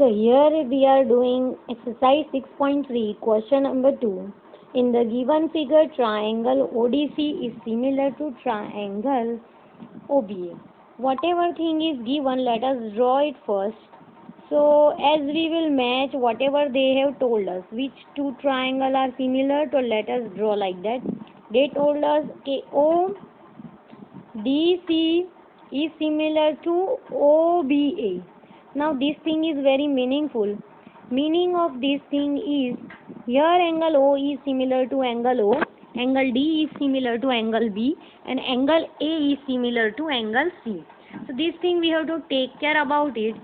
So here we are doing exercise 6.3, question number 2. In the given figure, triangle ODC is similar to triangle OBA. Whatever thing is given, let us draw it first. So as we will match whatever they have told us, which two triangles are similar, so let us draw like that. They told us ODC is similar to OBA. Now this thing is very meaningful. Meaning of this thing is, here angle O is similar to angle O, angle D is similar to angle B, and angle A is similar to angle C. So this thing we have to take care about it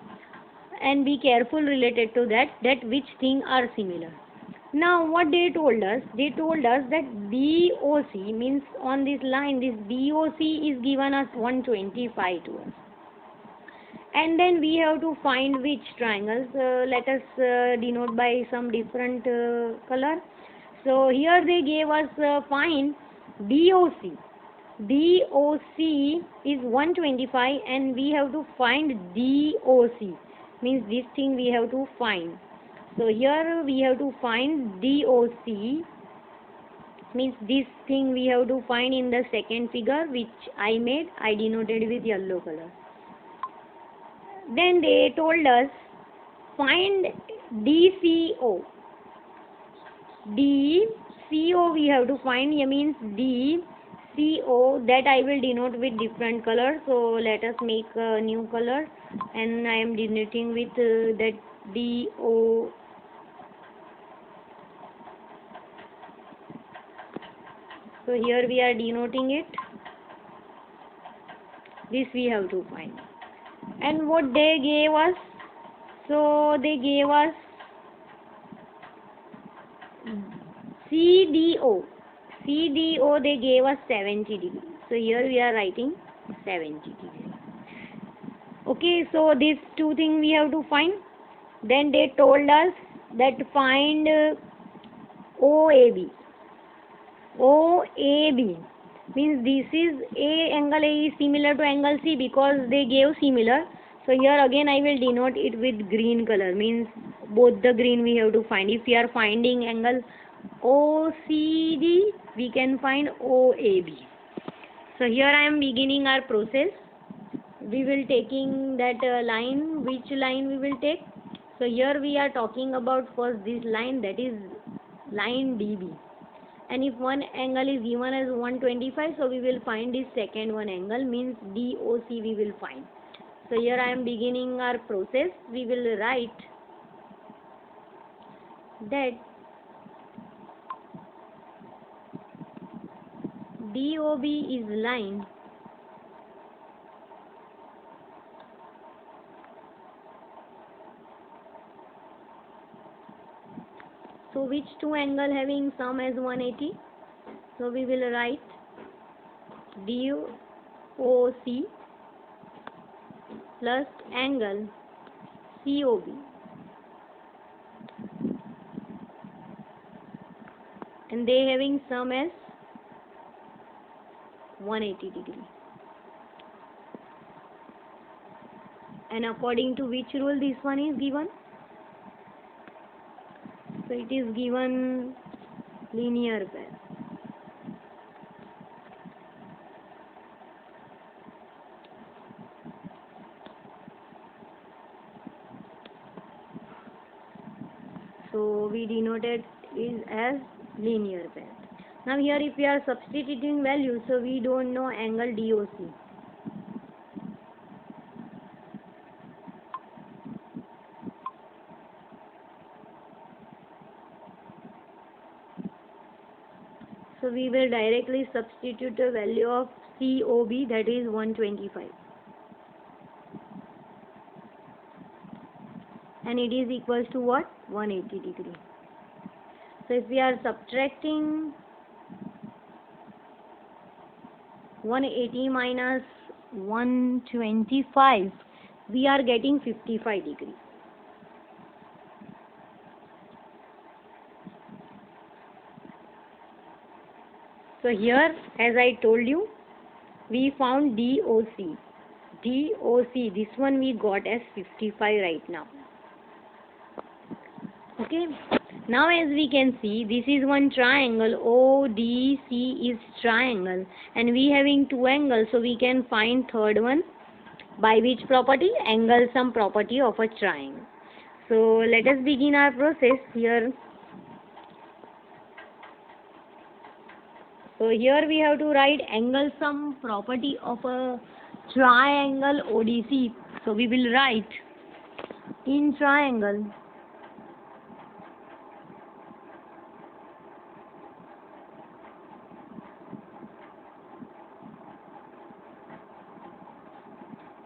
and be careful related to that which thing are similar. Now what they told us that BOC means on this line, this BOC is given as 125 to us. And then we have to find which triangles. Let us denote by some different color. So here they gave us find DOC. DOC is 125 and we have to find DOC. Means this thing we have to find. So here we have to find DOC. Means this thing we have to find in the second figure which I made. I denoted with yellow color. Then they told us find DCO. DCO we have to find. It means DCO, that I will denote with different color. So let us make a new color and I am denoting with that DO. So here we are denoting it. This we have to find. And what they gave us? So they gave us CDO. CDO they gave us 70 degrees. So here we are writing 70 degrees. Okay, so these two things we have to find. Then they told us that find OAB. OAB means this is angle A is similar to angle C because they gave similar. So here again I will denote it with green color, means both the green we have to find. If we are finding angle OCD, we can find OAB. So here I am beginning our process. We will taking that line. Which line we will take? So here we are talking about first this line, that is line DB. And if one angle is given as 125, so we will find this second one angle, means DOC we will find. So here I am beginning our process. We will write that DOB is line so which two angle having sum as 180? So we will write DOC plus angle COB. And they having sum as 180 degree. And according to which rule this one is given? So it is given linear pair. So we denoted is as linear pair. Now here if we are substituting values, so we don't know angle DOC. So we will directly substitute the value of COB, that is 125. And it is equals to what? 180 degree. So if we are subtracting 180 minus 125, we are getting 55 degrees. So here, as I told you, we found DOC. DOC, this one we got as 55 right now. Okay. Now as we can see, this is one triangle. ODC is triangle, and we having two angles, so we can find third one by which property? Angle sum property of a triangle. So let us begin our process here. So here we have to write angle sum property of a triangle ODC. So we will write in triangle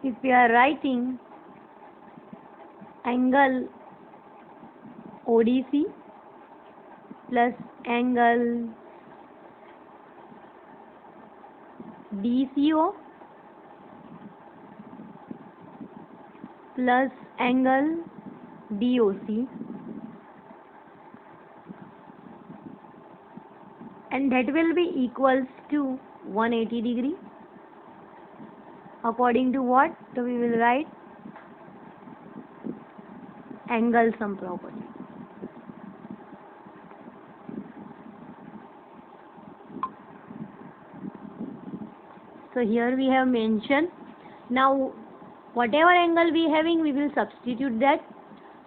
if we are writing angle ODC plus angle DCO plus angle DOC, and that will be equals to 180 degree. According to what? So we will write angle sum property. So here we have mentioned. Now whatever angle we having, we will substitute that.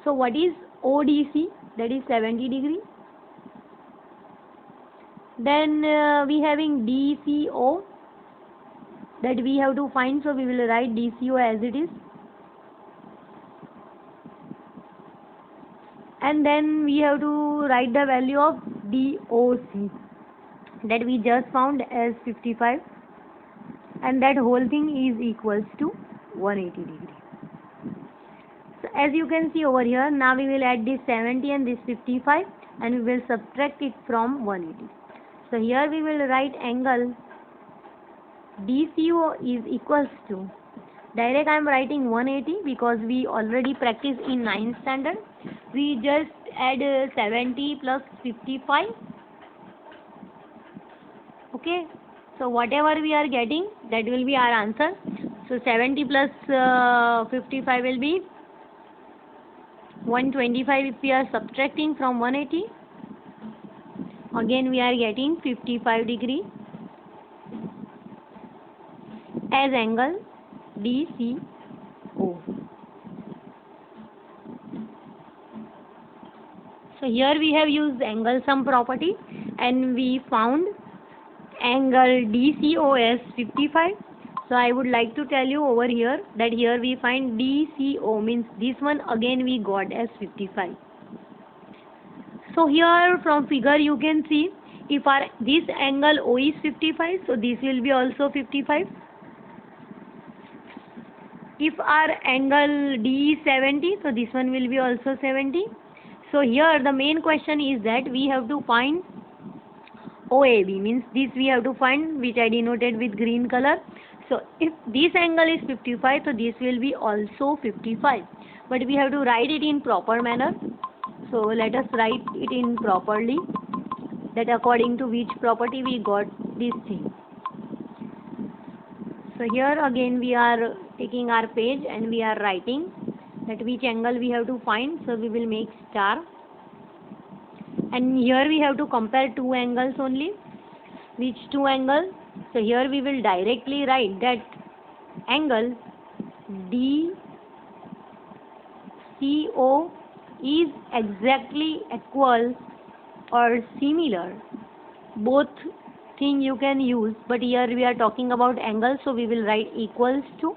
So what is ODC? That is 70 degree. Then we having DCO, that we have to find, so we will write DCO as it is. And then we have to write the value of DOC, that we just found as 55, and that whole thing is equals to 180 degree. So as you can see over here, now we will add this 70 and this 55, and we will subtract it from 180. So here we will write angle DCO is equals to, direct I am writing 180 because we already practiced in 9th standard. We just add 70 plus 55. Okay. So whatever we are getting, that will be our answer. So 70 plus 55 will be 125 if we are subtracting from 180. Again we are getting 55 degree as angle DCO. So here we have used angle sum property, and we found angle DCO as 55. So I would like to tell you over here that here we find DCO, means this one again we got as 55. So here from figure you can see, if our this angle O is 55, so this will be also 55. If our angle D is 70, so this one will be also 70. So here the main question is that we have to find OAB, means this we have to find, which I denoted with green color. So if this angle is 55, so this will be also 55. But we have to write it in proper manner. So let us write it in properly, that according to which property we got this thing. So here again we are taking our page and we are writing that which angle we have to find. So we will make star, and here we have to compare two angles only. Which two angles? So here we will directly write that angle DCO is exactly equal or similar. Both thing you can use, but here we are talking about angles, so we will write equals to,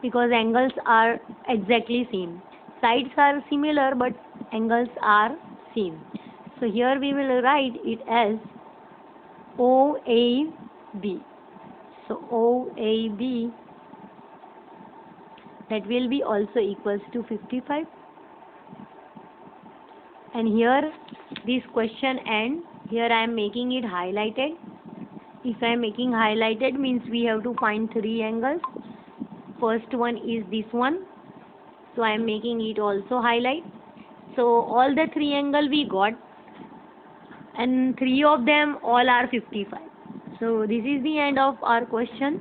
because angles are exactly same. Sides are similar but angles are same. So here we will write it as OAB. So OAB, that will be also equals to 55. And here this question end, here I am making it highlighted. If I am making highlighted, means we have to find three angles. First one is this one, so I am making it also highlight. So all the three angle we got, and three of them all are 55. So this is the end of our question.